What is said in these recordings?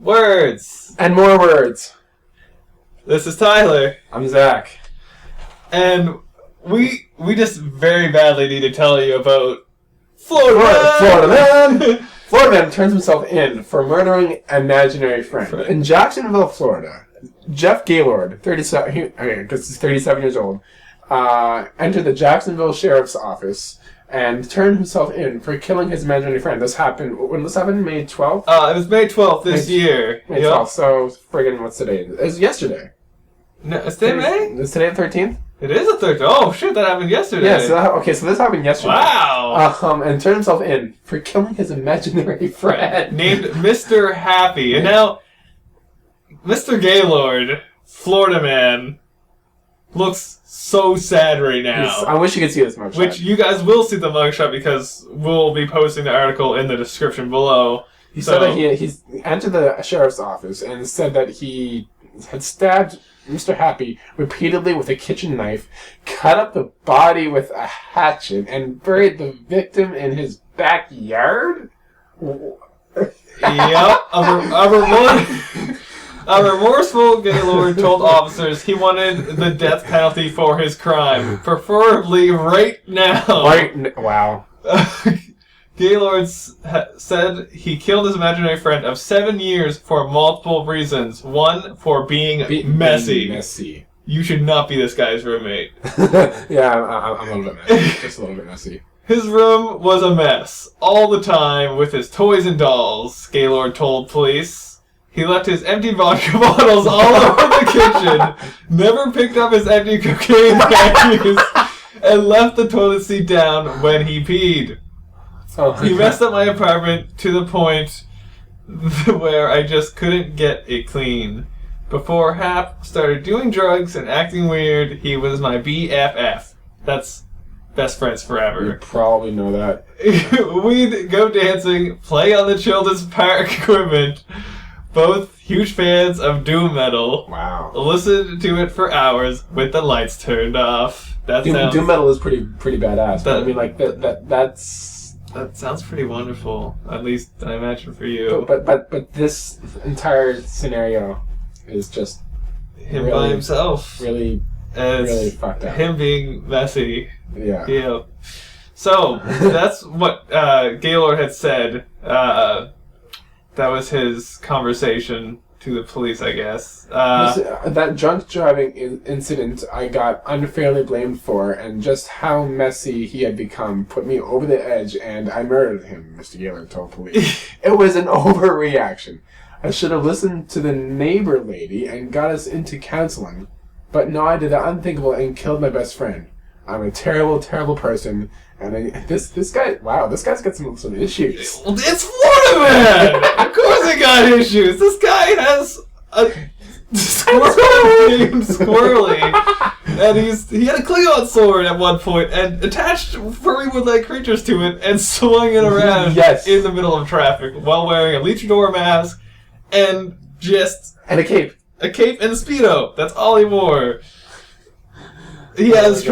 Words. And more words. This is Tyler. I'm Zach. And we just very badly need to tell you about Florida. Florida man! Florida man turns himself in for murdering imaginary friend. In Jacksonville, Florida, Jeff Gaylord, 37, because he's 37 years old, entered the Jacksonville Sheriff's Office and turned himself in for killing his imaginary friend. This happened, when this happened? May 12th? It was May 12th this year. May 12th, so friggin' what's today? It was yesterday. No, is today May? Is today the 13th? It is the 13th. Oh shit, that happened yesterday. Yeah, so this happened yesterday. Wow! And turned himself in for killing his imaginary friend. Named Mr. Happy. And now, Mr. Gaylord, Florida man, looks so sad right now. I wish you could see this mugshot. Which you guys will see the mugshot because we'll be posting the article in the description below. He said that he's entered the sheriff's office and said that he had stabbed Mr. Happy repeatedly with a kitchen knife, cut up the body with a hatchet, and buried the victim in his backyard? Yep. A remorseful Gaylord told officers he wanted the death penalty for his crime, preferably right now. Wow. Gaylord said he killed his imaginary friend of 7 years for multiple reasons. One, for being messy. Messy. You should not be this guy's roommate. Yeah, I'm a little bit messy. Just a little bit messy. His room was a mess all the time with his toys and dolls, Gaylord told police. He left his empty vodka bottles all over the kitchen, never picked up his empty cocaine baggies, and left the toilet seat down when he peed. He messed up my apartment to the point where I just couldn't get it clean. Before Hap started doing drugs and acting weird, he was my BFF. That's best friends forever. You probably know that. We'd go dancing, play on the children's park equipment. Both huge fans of doom metal. Wow. Listen to it for hours with the lights turned off. Doom metal is pretty badass. But I mean, like that's. That sounds pretty wonderful. At least I imagine for you. But this entire scenario is just him by himself. Really fucked up. Him being messy. Yeah. Yeah. So that's what Gaylord had said. That was his conversation to the police, I guess. That drunk driving incident I got unfairly blamed for, and just how messy he had become put me over the edge, and I murdered him, Mr. Gaylord told police. It was an overreaction. I should have listened to the neighbor lady and got us into counseling. But no, I did the unthinkable and killed my best friend. I'm a terrible, terrible person, and this guy, wow, this guy's got some issues. It's Florida man! Of course he got issues! This guy has a squirrel named Squirrely, and he had a Klingon sword at one point, and attached furry wood-like creatures to it, and swung it around in the middle of traffic, while wearing a luchador mask, and And a cape. A cape and a Speedo. That's all he wore. He has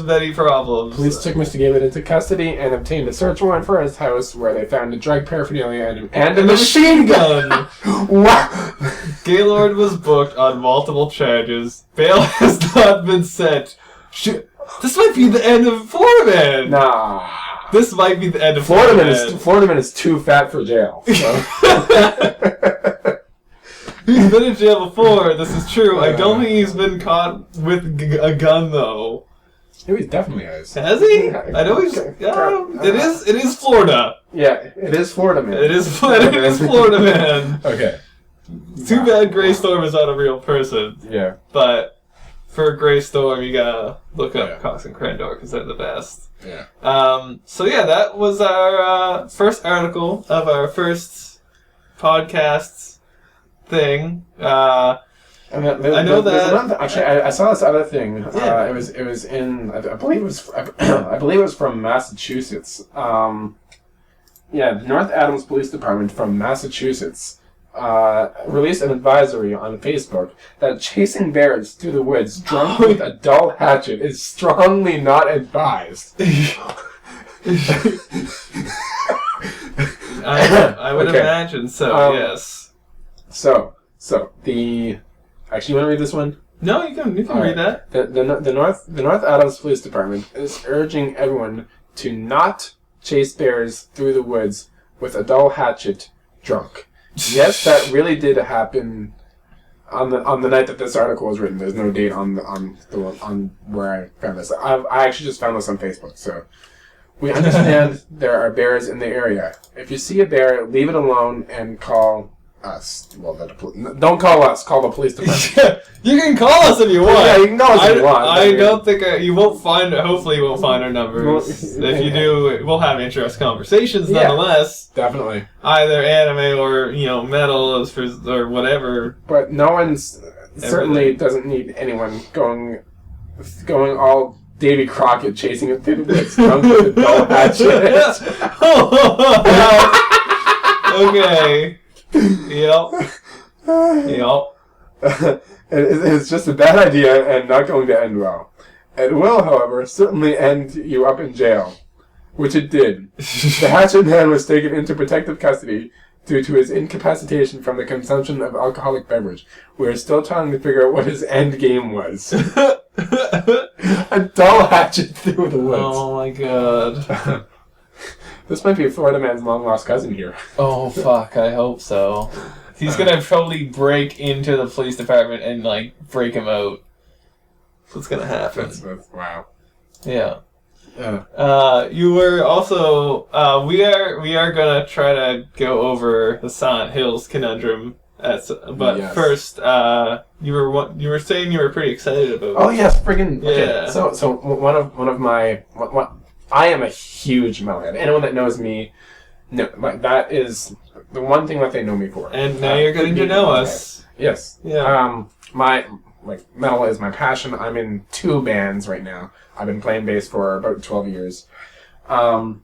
many problems. Police took Mr. Gaylord into custody and obtained a search warrant for his house, where they found a drug paraphernalia and a machine gun. Wow! Gaylord was booked on multiple charges. Bail has not been set. This might be the end of Florida Man. Nah. This might be the end of Florida Man. Florida Man is too fat for jail. So. He's been in jail before, this is true. I don't think he's been caught with a gun, though. He definitely has. Has he? I know he's... It is Florida. Yeah, it is Florida Man. It is Florida Man. Okay. Too bad Grey Storm is not a real person. Yeah. But for Grey Storm, you gotta look up Cox and Crendor, because they're the best. Yeah. So yeah, that was our first article of our first podcast thing. I know that. Actually, I saw this other thing. Yeah. It was in. I believe it was from Massachusetts. The North Adams Police Department from Massachusetts released an advisory on Facebook that chasing bears through the woods drunk with a dull hatchet is strongly not advised. I would imagine so. Yes. So the actually, you want to read this one? No, you can read that. The North Adams Police Department is urging everyone to not chase bears through the woods with a dull hatchet, drunk. Yes, that really did happen on the night that this article was written. There's no date on where I found this. I actually just found this on Facebook. So we understand there are bears in the area. If you see a bear, leave it alone and call us. Well, don't call us. Call the police department. You can call us if you want. Yeah, you can call us if you want. I don't think you won't find. Hopefully, you won't find our numbers. If you do, we'll have interesting conversations nonetheless. Definitely. Either anime or metal or whatever. But no one's certainly doesn't need anyone going all Davy Crockett chasing it through the woods drunk with a dull hatchet. Okay. Yep. It's just a bad idea and not going to end well. It will, however, certainly end you up in jail, which it did. The hatchet man was taken into protective custody due to his incapacitation from the consumption of alcoholic beverage. We are still trying to figure out what his end game was. A dull hatchet through the woods. Oh my god. This might be Florida man's long-lost cousin here. Oh, fuck, I hope so. He's gonna probably break into the police department and, break him out. That's what's gonna happen. That's wow. Yeah. Yeah. You were also, we are gonna try to go over the Silent Hills conundrum, but yes. First, you were saying you were pretty excited about. Oh yes, friggin' okay. Yeah. So one of my I am a huge metalhead. Anyone that knows me, that is the one thing that they know me for. And now you're getting to know us. Yes. Yeah. Metal is my passion. I'm in 2 bands right now. I've been playing bass for about 12 years. So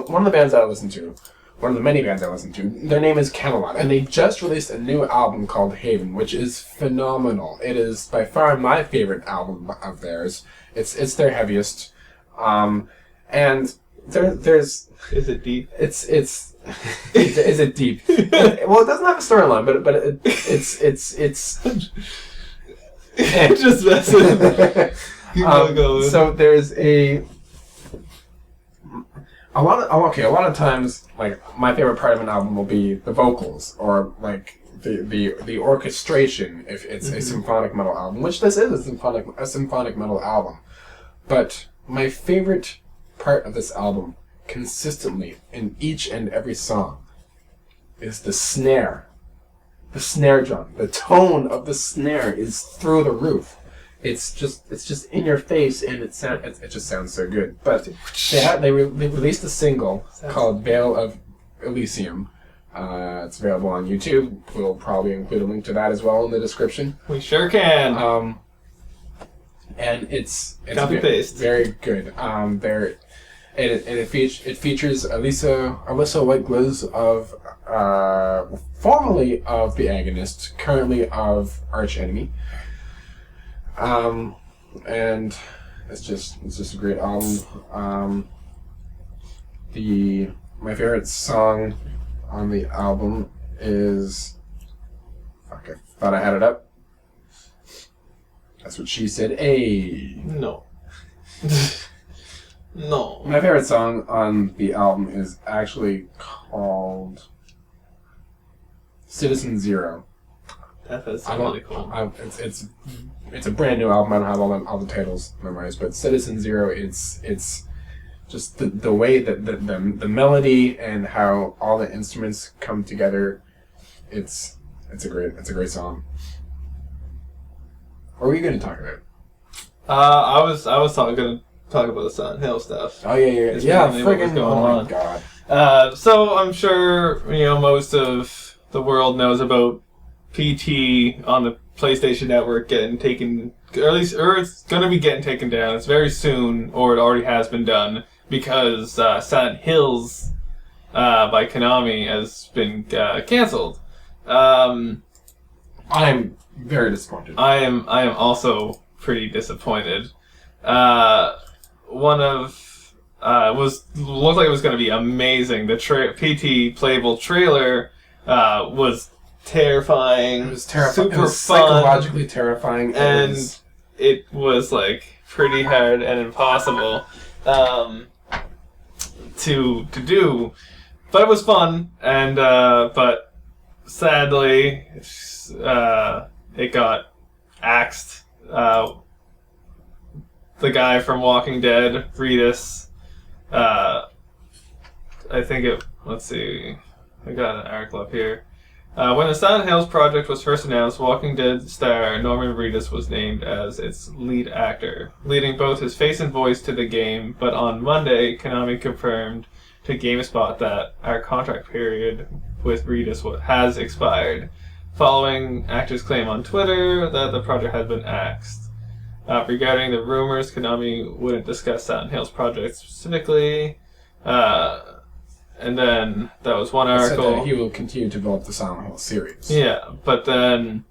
one of the bands that I listen to, one of the many bands I listen to, their name is Kamelot, and they just released a new album called Haven, which is phenomenal. It is by far my favorite album of theirs. It's their heaviest. And there's Is it deep? Is it deep? Well, it doesn't have a storyline, but it's Just messing. Keep going. So there's a lot of times, my favorite part of an album will be the vocals or the orchestration if it's a symphonic metal album, which this is a symphonic metal album. But my favorite part of this album, consistently in each and every song, is the snare. The snare drum. The tone of the snare is through the roof. It's just in your face, and it just sounds so good. But they released a single called Veil of Elysium. It's available on YouTube. We'll probably include a link to that as well in the description. We sure can. And it's Copy paste. Very good. It features Alyssa White-Gluz of formerly of The Agonist, currently of Arch Enemy. And it's just a great album. My favorite song on the album is I thought I had it up. That's what she said. Hey. No. No. My favorite song on the album is actually called Citizen Zero. That's really cool. It's a brand new album. I don't have all the titles memorized, but Citizen Zero. It's just the way that the melody and how all the instruments come together. It's a great song. What were you going to talk about? I was going to talk about the Silent Hill stuff. Oh yeah. Friggin' going on. My God. So I'm sure most of the world knows about PT on the PlayStation Network getting taken, or it's going to be getting taken down. It's very soon, or it already has been done, because Silent Hills by Konami has been canceled. I'm very disappointed. I am also pretty disappointed. Looked like it was going to be amazing. The PT playable trailer was terrifying. It was terrifying. Super It was fun, psychologically terrifying. It was like pretty hard and impossible to do, but it was fun. And but sadly, it got axed. The guy from Walking Dead, Reedus. I think it. Let's see. I got an article up here. When the Silent Hills project was first announced, Walking Dead star Norman Reedus was named as its lead actor, leading both his face and voice to the game. But on Monday, Konami confirmed to GameSpot that our contract period with Reedus has expired, following actor's claim on Twitter that the project had been axed. Regarding the rumors, Konami wouldn't discuss Silent Hills project specifically. And then that was one article. Said that he will continue to develop the Silent Hill series. Yeah, but then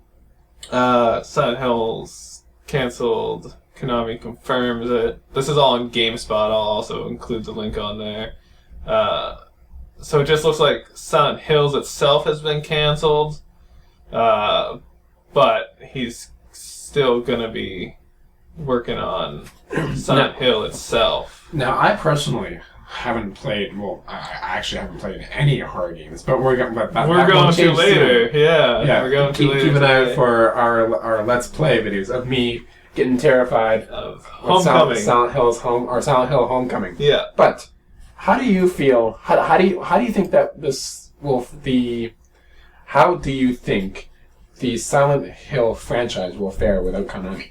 Silent Hills canceled. Konami confirms it. This is all on GameSpot. I'll also include the link on there. So it just looks like Silent Hills itself has been canceled, but he's still gonna be working on Silent Hill itself. Now, I personally haven't played. Well, I actually haven't played any horror games, but we're going. We're going to later. Soon. Yeah, we're going to later. Keep an eye out for our Let's Play videos of me getting terrified of Homecoming, Silent Hill's Silent Hill Homecoming. Yeah, but how do you feel? How do you think that this will How do you think the Silent Hill franchise will fare without Konami?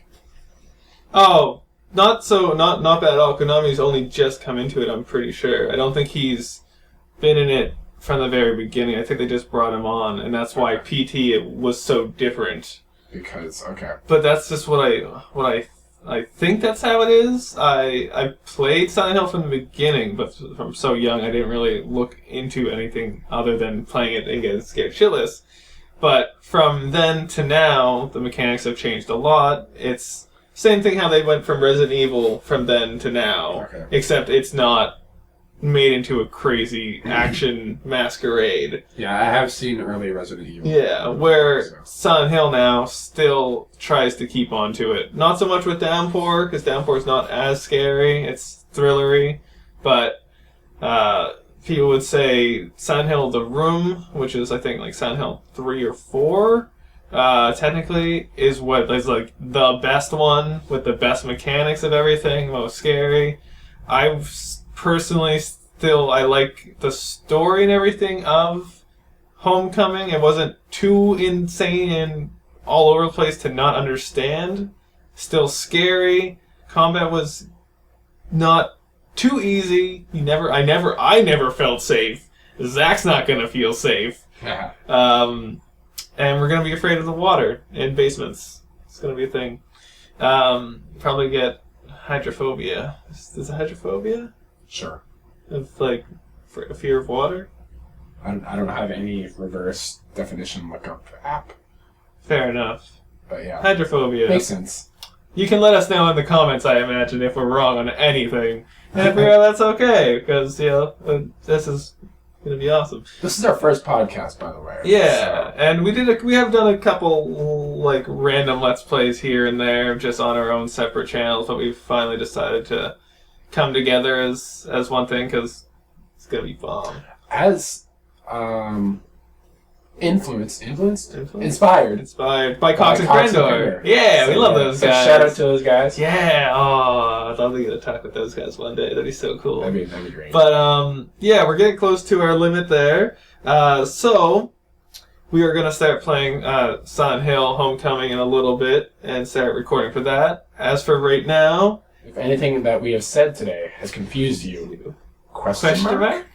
Oh, not bad at all. Konami's only just come into it, I'm pretty sure. I don't think he's been in it from the very beginning. I think they just brought him on, and that's why PT was so different. Because, But that's just what I think that's how it is. I played Silent Hill from the beginning, but from so young I didn't really look into anything other than playing it and getting scared shitless. But from then to now, the mechanics have changed a lot. It's same thing how they went from Resident Evil from then to now, except it's not made into a crazy action masquerade. Yeah, I have seen early Resident Evil. Yeah, where Silent Hill now still tries to keep on to it. Not so much with Downpour, because Downpour is not as scary. It's thrillery. But people would say Silent Hill The Room, which is, I think, like Silent Hill 3 or 4, technically, is what is like the best one with the best mechanics of everything, most scary. I personally I like the story and everything of Homecoming. It wasn't too insane and all over the place to not understand. Still scary. Combat was not too easy. I never felt safe. Zach's not gonna feel safe. And we're going to be afraid of the water in basements. It's going to be a thing. Probably get hydrophobia. Is it hydrophobia? Sure. Of, like, a fear of water? I don't have any reverse definition lookup app. Fair enough. But yeah. Hydrophobia. Makes sense. You can let us know in the comments, I imagine, if we're wrong on anything. And if we are, that's okay, because, this is going to be awesome. This is our first podcast, by the way. Yeah, so. And we have done a couple like random Let's Plays here and there, just on our own separate channels. But we finally decided to come together as one thing because it's gonna be fun. As inspired by Cox and Crendor. Yeah, so, we love those guys. Shout out to those guys. Yeah, I'd love to get to talk with those guys one day. That'd be so cool. That'd be great. But yeah, we're getting close to our limit there. So we are gonna start playing Silent Hill Homecoming in a little bit and start recording for that. As for right now, if anything that we have said today has confused you, question mark?